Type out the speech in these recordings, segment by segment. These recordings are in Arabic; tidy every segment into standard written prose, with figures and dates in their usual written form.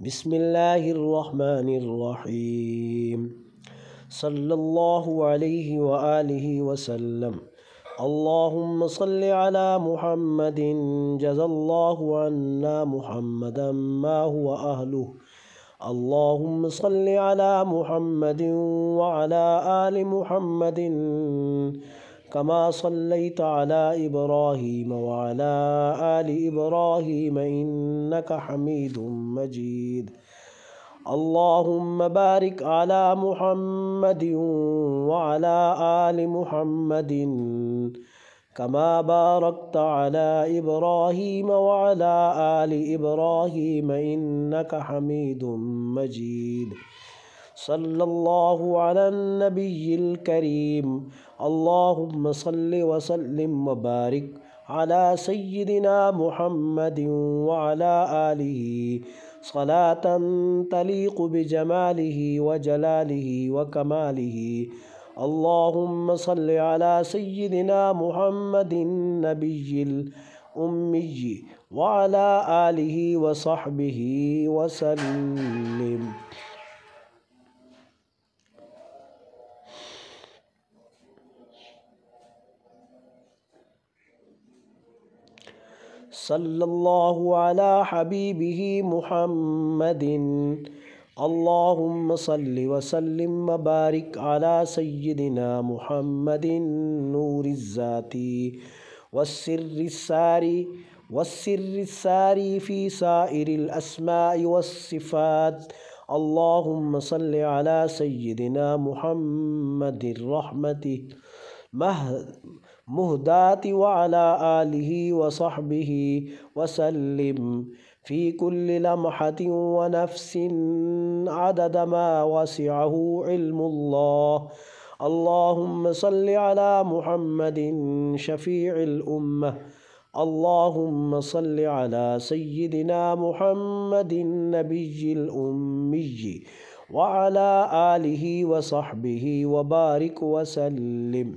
बिस्मिल्लाहिर्रहमानिर्रहीम सल्लल्लाहु अलैहि व आलिहि वसल्लम। अल्लाहुम्म सल्लि अला मुहम्मदिन जज़ल्लाहु अन्ना मुहम्मदन मा हुवा अहलुहु। अल्लाहुम्म सल्लि अला मुहम्मदिन व अला आलि मुहम्मदिन कमा सल्लैता अला इब्राहीम व अला आलि इब्राहीम इन्नका हमीदुम मजीद। अल्लाहुम्म बारिक अला मुहम्मदिन व अला आलि मुहम्मदिन कमा बारकता अला इब्राहीम व अला आलि इब्राहीम इन्नका हमीदुम मजीद। सल्लल्लाहु अला नबिय्यिल करीम। अल्लाहुम्म सल्लि व सल्लिम व बारिक अला सय्यिदिना मुहम्मदिन व अला आलिहि सलातन तलीक़ु बिजमालिहि व जलालिहि व कमालिहि। अल्लाहुम्म सल्लि अला सय्यिदिना मुहम्मदिन नबिय्यिल उम्मिय्यि व अला आलिहि व सहबिहि व सल्लिम। सल्लल्लाहु अला हबीबिहि मुहम्मदिन। अल्लाहुम्म सल्लि व सल्लिम व बारिक अला सय्यिदिना मुहम्मदिन नूरिज़्ज़ाती वस्सिर्रिस्सारी फ़ी साइरिल अस्माइ वस्सिफ़ात। अल्लाहुम्म सल्लि अला सय्यिदिना मुहम्मदिर रहमतिल मुहदाति व अला आलिहि व सहबिहि व सल्लिम फ़ी कुल्लि लम्हतिन व नफ़्सिन अदद मा वसिअहु इल्मुल्लाह। अल्लाहुम्म सल्लि अला मुहम्मदिन शफ़ीइल उम्मह। अल्लाहुम्म सल्लि अला सय्यिदिना मुहम्मदिन नबिय्यिल उम्मिय्यि व अला आलिहि व सहबिहि व बारिक व सल्लिम।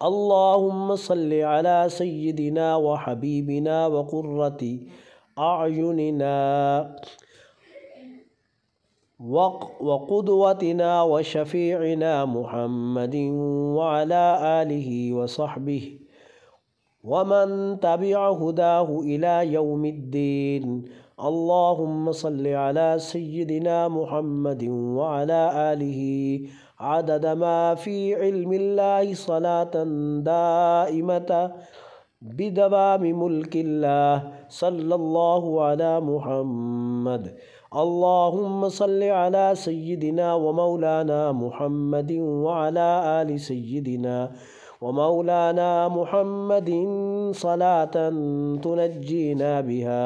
अल्लाहुम्म सल्लि अला सय्यिदिना व हबीबिना व क़ुर्रति अअयुनिना व क़ुदवतिना व शफ़ीइना मुहम्मदिन व अला आलिहि व सहबिहि व मन तबिअ हुदाहु इला यौमिद्दीन। अल्लाहुम्म सल्लि अला सय्यिदिना मुहम्मदिन व अला आलिहि अदद मा फ़ी इल्मिल्लाहि सलातन दाइमतन बिदवामि मुल्किल्लाह। सल्लल्लाहु अला मुहम्मद। अल्लाहुम्म सल्लि अला सय्यिदिना व मौलाना मुहम्मदिन व अला आलि सय्यिदिना व मौलाना मुहम्मदिन सलातन तुनज्जीना बिहा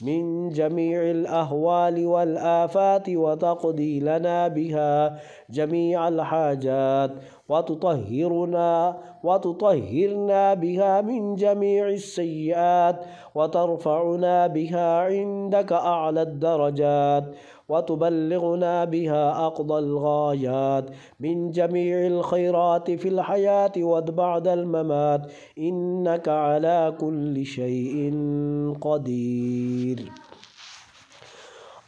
मिन जमीइल अहवालि वल आफ़ाति व तक़दी लना बिहा जमीअल हाजात व तुतहिरना बिहा मिन जमीइस सय्यिआत व तरफ़अना बिहा इंदका अअलद दरजात व तुबल्लिगुना बिहा अक़दल गायात मिन जमीइल ख़ैराति फ़िल हयाति व बअदल ममात इन्नका अला कुल्लि शैइन क़दीर।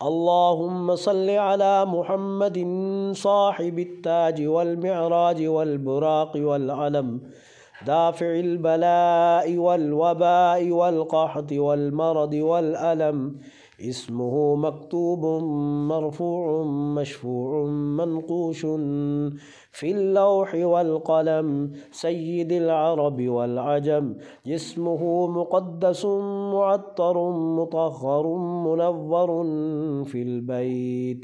अल्लाहुम्म सल्लि अला मुहम्मदिन साहिबित ताज वल मिअराज वल बुराक़ वल अलम दाफ़िइल बलाइ वल वबाइ वल क़हति वल मरदि वल अलम। इस्मुहु मक्तूबुम मरफ़ूउम मशफ़ूउम मनक़ूशुन फ़िल लौहि वल क़लम सय्यिदिल अरबि वल अजम। जिस्मुहु मुक़द्दसुम मुअत्तरुम मुतह्हरुम मुनव्वरुन फ़िल बैत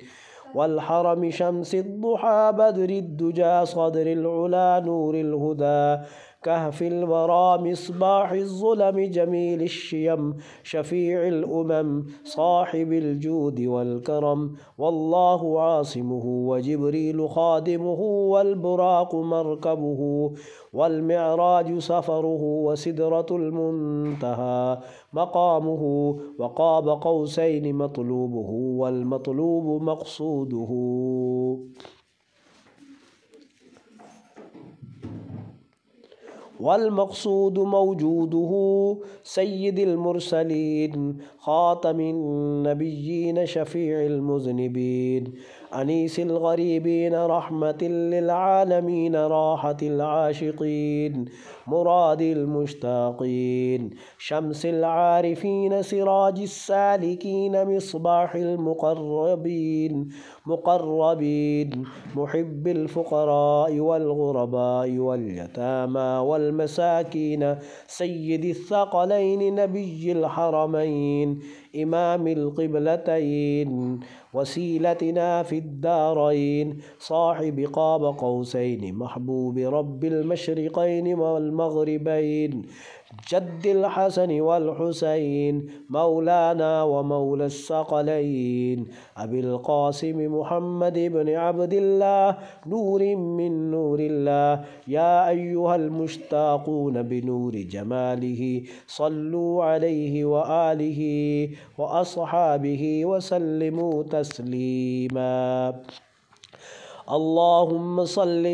वल हरम शम्सिद दुहा बद्रिद दुजा सदरिल उला नूरिल हुदा कहफ़िल वरा मिस्बाहिज़ ज़ुलम जमीलिश शियम शफ़ीइल उमम साहिबिल जूदि वल करम। वल्लाहु आसिमुहु व जिब्रीलु ख़ादिमुहु वल बुराक़ु मरकबुहु वल मिअराजु सफ़रुहु व सिदरतुल मुंतहा मक़ामुहु व क़ाब क़ौसैनि मतलूबुहु वल मतलूबु मक़सूदुहु। والمقصود موجوده سيد المرسلين خاتم النبيين شفيع المذنبين أنيس الغريبين رحمة للعالمين راحة العاشقين مراد المشتاقين شمس العارفين سراج السالكين مصباح المقربين محب الفقراء والغرباء واليتامى والمساكين سيد الثقلين نبي الحرمين إمام القبلتين وسيلتنا في الدارين صاحب قاب قوسين محبوب رب المشرقين والمغربين جد الحسن والحسين مولانا ومولى الثقلين أبي القاسم محمد بن عبد الله نور من نور الله يا أيها المشتاقون بنور جماله صلوا عليه وآله وأصحابه وسلموا تسليما اللهم صل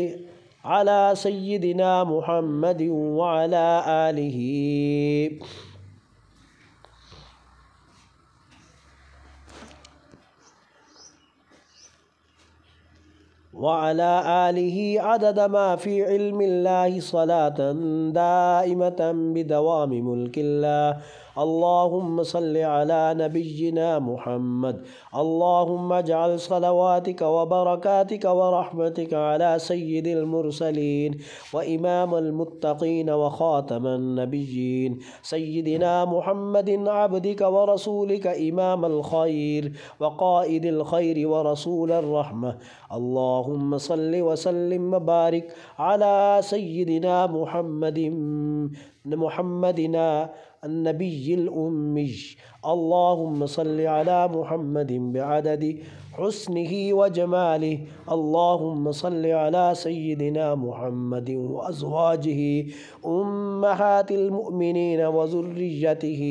على سيدنا محمد وعلى آله عدد ما في علم الله صلاة دائمة بدوام ملك الله اللهم صل على نبينا محمد اللهم اجعل صلواتك وبركاتك ورحمتك على سيد المرسلين وإمام المتقين وخاتم النبيين سيدنا محمد عبدك ورسولك إمام الخير وقائد الخير ورسول الرحمة اللهم صل وسلم وبارك على سيدنا محمدنا النبي الأمي اللهم صل على محمد بعدد حسنه وجماله اللهم صل على سيدنا محمد وأزواجه أمهات المؤمنين وذريته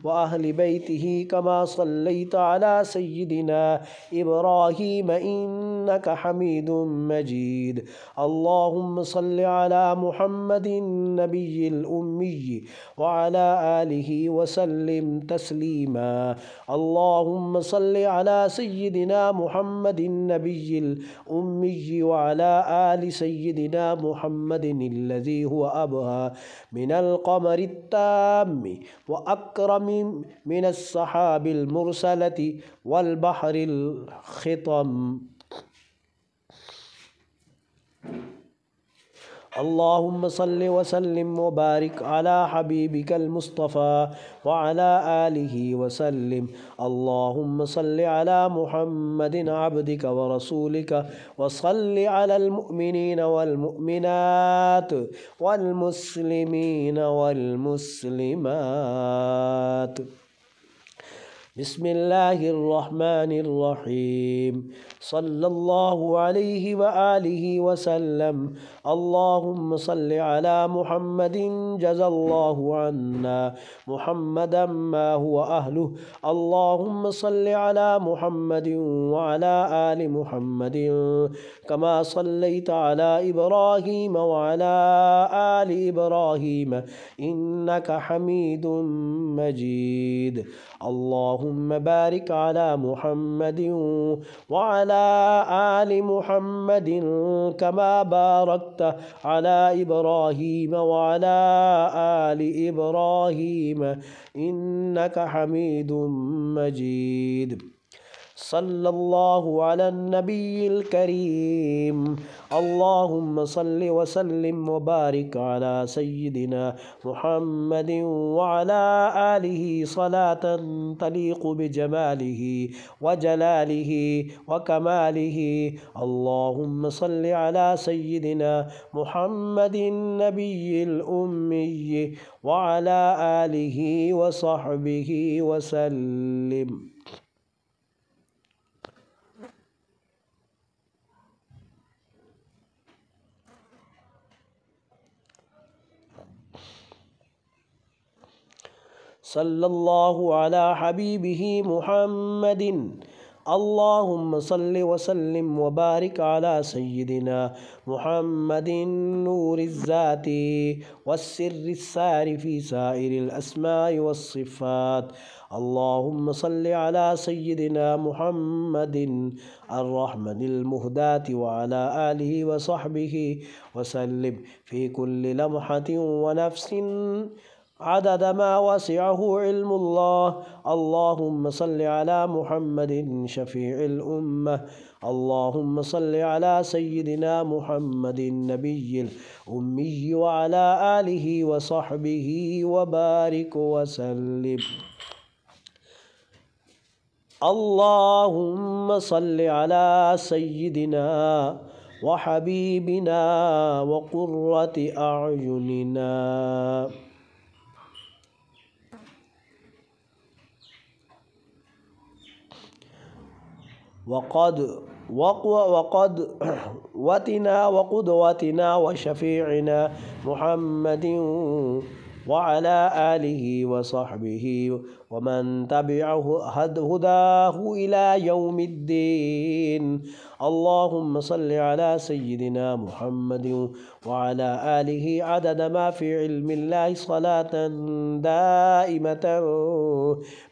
وأهل بيته كما صليت على سيدنا إبراهيم إنك حميد مجيد اللهم صل على محمد النبي الأمي وعلى آله وسلم تسليما اللهم صل على سيدنا محمد النبي الأمي وعلى آل سيدنا محمد الذي هو أبهى من القمر التام وأكرم من السحاب المرسلة والبحر الخطم اللهم صل وسلم وبارك على حبيبك المصطفى وعلى آله وسلم اللهم صل على محمد عبدك ورسولك وصل على المؤمنين والمؤمنات والمسلمين والمسلمات بسم الله الرحمن الرحيم صلى الله عليه وآله وسلم اللهم صل على محمد جزى الله عنا محمدا ما هو أهله اللهم صل على محمد وعلى آل محمد كما صليت على إبراهيم وعلى آل إبراهيم إنك حميد مجيد اللهم بارك على محمد وعلى آل محمد كما باركت على إبراهيم وعلى آل إبراهيم إنك حميد مجيد صلى الله على النبي الكريم اللهم صل وسلم وبارك على سيدنا محمد وعلى آله صلاة تليق بجماله وجلاله وكماله اللهم صل على سيدنا محمد النبي الأمي وعلى آله وصحبه وسلم صلى الله على حبيبه محمد اللهم صل وسلم وبارك على سيدنا محمد نور الذات والسر السار في سائر الأسماء والصفات. اللهم صل على سيدنا محمد الرحمن المهداة وعلى آله وصحبه وسلم في كل لمحة ونفس عدد ما وسعه علم الله. اللهم صل على محمد شفيع الأمة. اللهم صل على سيدنا محمد النبي الأمي وعلى آله وصحبه وبارك وسلم. اللهم صل على سيدنا وحبيبنا وقرة أعيننا وقدوتنا وشفيعنا محمد وعلى آله وصحبه ومن تبعه هداه إلى يوم الدين. اللهم صل على سيدنا محمد وعلى آله عدد ما في علم الله صلاة دائمة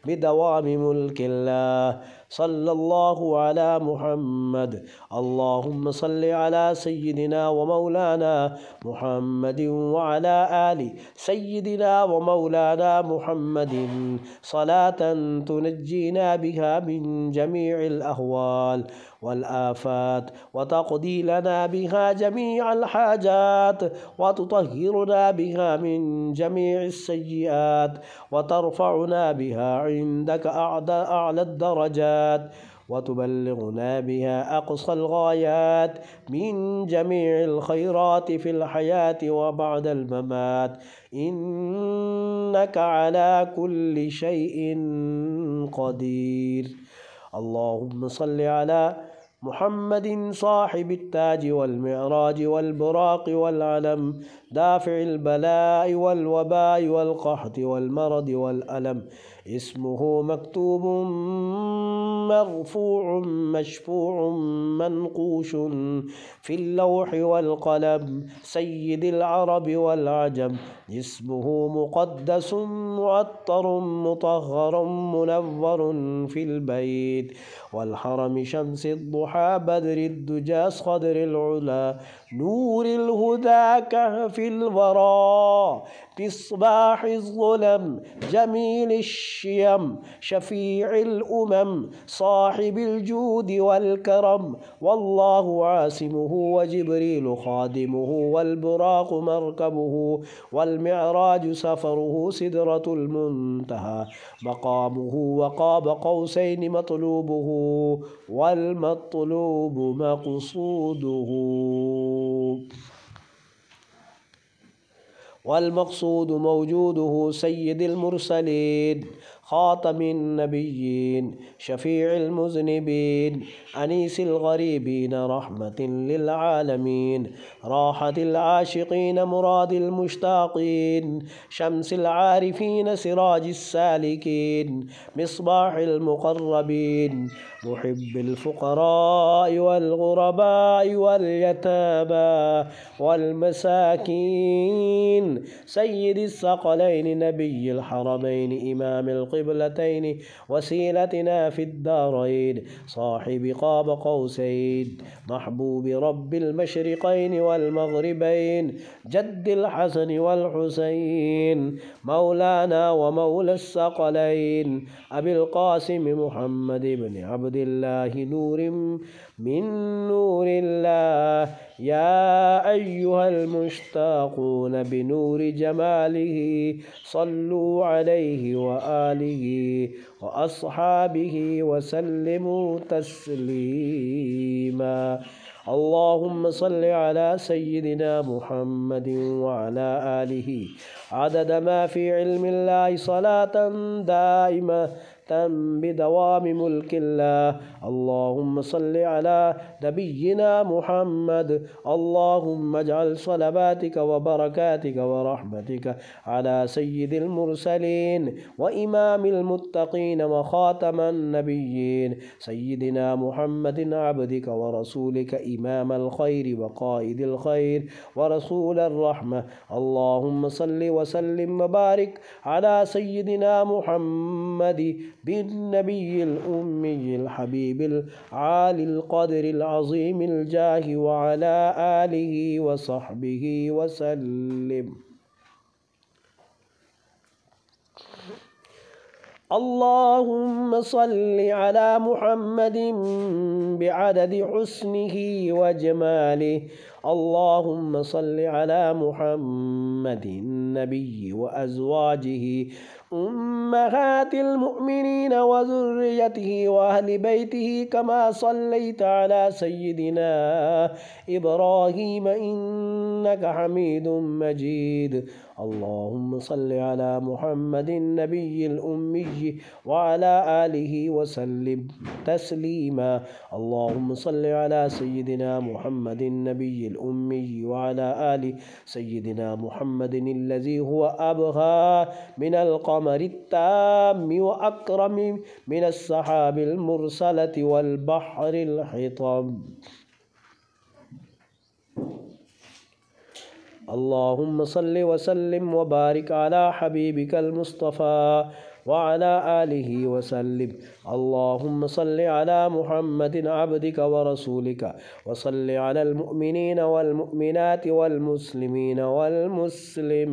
بدوام ملك الله. صلى الله على محمد. اللهم صل على سيدنا ومولانا محمد وعلى آل سيدنا ومولانا محمد صلاة تنجينا بها من جميع الأهوال والآفات وتقضي لنا بها جميع الحاجات وتطهرنا بها من جميع السيئات وترفعنا بها عندك أعلى الدرجات وتبلغنا بها أقصى الغايات من جميع الخيرات في الحياة وبعد الممات. إنك على كل شيء قدير. اللهم صل على محمد صاحب التاج والمعراج والبراق والعلم دافع البلاء والوباء والقحط والمرض والألم. اسمه مكتوب مرفوع مشفوع منقوش في اللوح والقلم سيد العرب والعجم. اسمه مقدس معطر مطهر منور في البيت والحرم شمس الضحى بدر الدجى صدر العلا نور الهدى كهف الورى مصباح الظلم جميل الشيم شفيع الأمم صاحب الجود والكرم. والله عاصمه وجبريل خادمه والبراق مركبه والمعراج سفره سدرة المنتهى مقامه وقاب قوسين مطلوبه والمطلوب مقصوده والمقصود موجوده سيد المرسلين خاتم النبيين شفيع المذنبين أنيس الغريبين رحمة للعالمين راحة العاشقين مراد المشتاقين شمس العارفين سراج السالكين مصباح المقربين محب الفقراء والغرباء واليتامى والمساكين سيد الثقلين نبي الحرمين إمام القبلتين وسيلتنا في الدارين صاحب قاب قوسين محبوب رب المشرقين والمغربين جد الحسن والحسين مولانا ومولى الثقلين أبي القاسم محمد بن عبد الله نور من نور الله. يا أيها المشتاقون بنور جماله صلوا عليه وآله وأصحابه وسلموا تسليما. اللهم صل على سيدنا محمد وعلى آله عدد ما في علم الله صلاة دائمة بدوام ملك الله. اللهم صل على نبينا محمد. اللهم اجعل صلواتك وبركاتك ورحمتك على سيد المرسلين وإمام المتقين وخاتم النبيين سيدنا محمد عبدك ورسولك إمام الخير وقائد الخير ورسول الرحمة. اللهم صل وسلم وبارك على سيدنا محمد بالنبي الأمي الحبيب العالي القدر العظيم الجاه وعلى آله وصحبه وسلم. اللهم صل على محمد بعدد حسنه وجماله. اللهم صل على محمد النبي وأزواجه أمهات المؤمنين وذريته وأهل بيته كما صليت على سيدنا إبراهيم إنك حميد مجيد. اللهم صل على محمد النبي الأمي وعلى آله وسلم تسليما. اللهم صل على سيدنا محمد النبي الأمي وعلى آل سيدنا محمد الذي هو أبهى من القمر التام وأكرم من السحاب المرسلة والبحر الحطام. اللهم صل وسلم وبارك على حبيبك المصطفى وعلى آله وسلم. اللهم صل على محمد عبدك ورسولك وصل على المؤمنين والمؤمنات والمسلمين والمسلمات.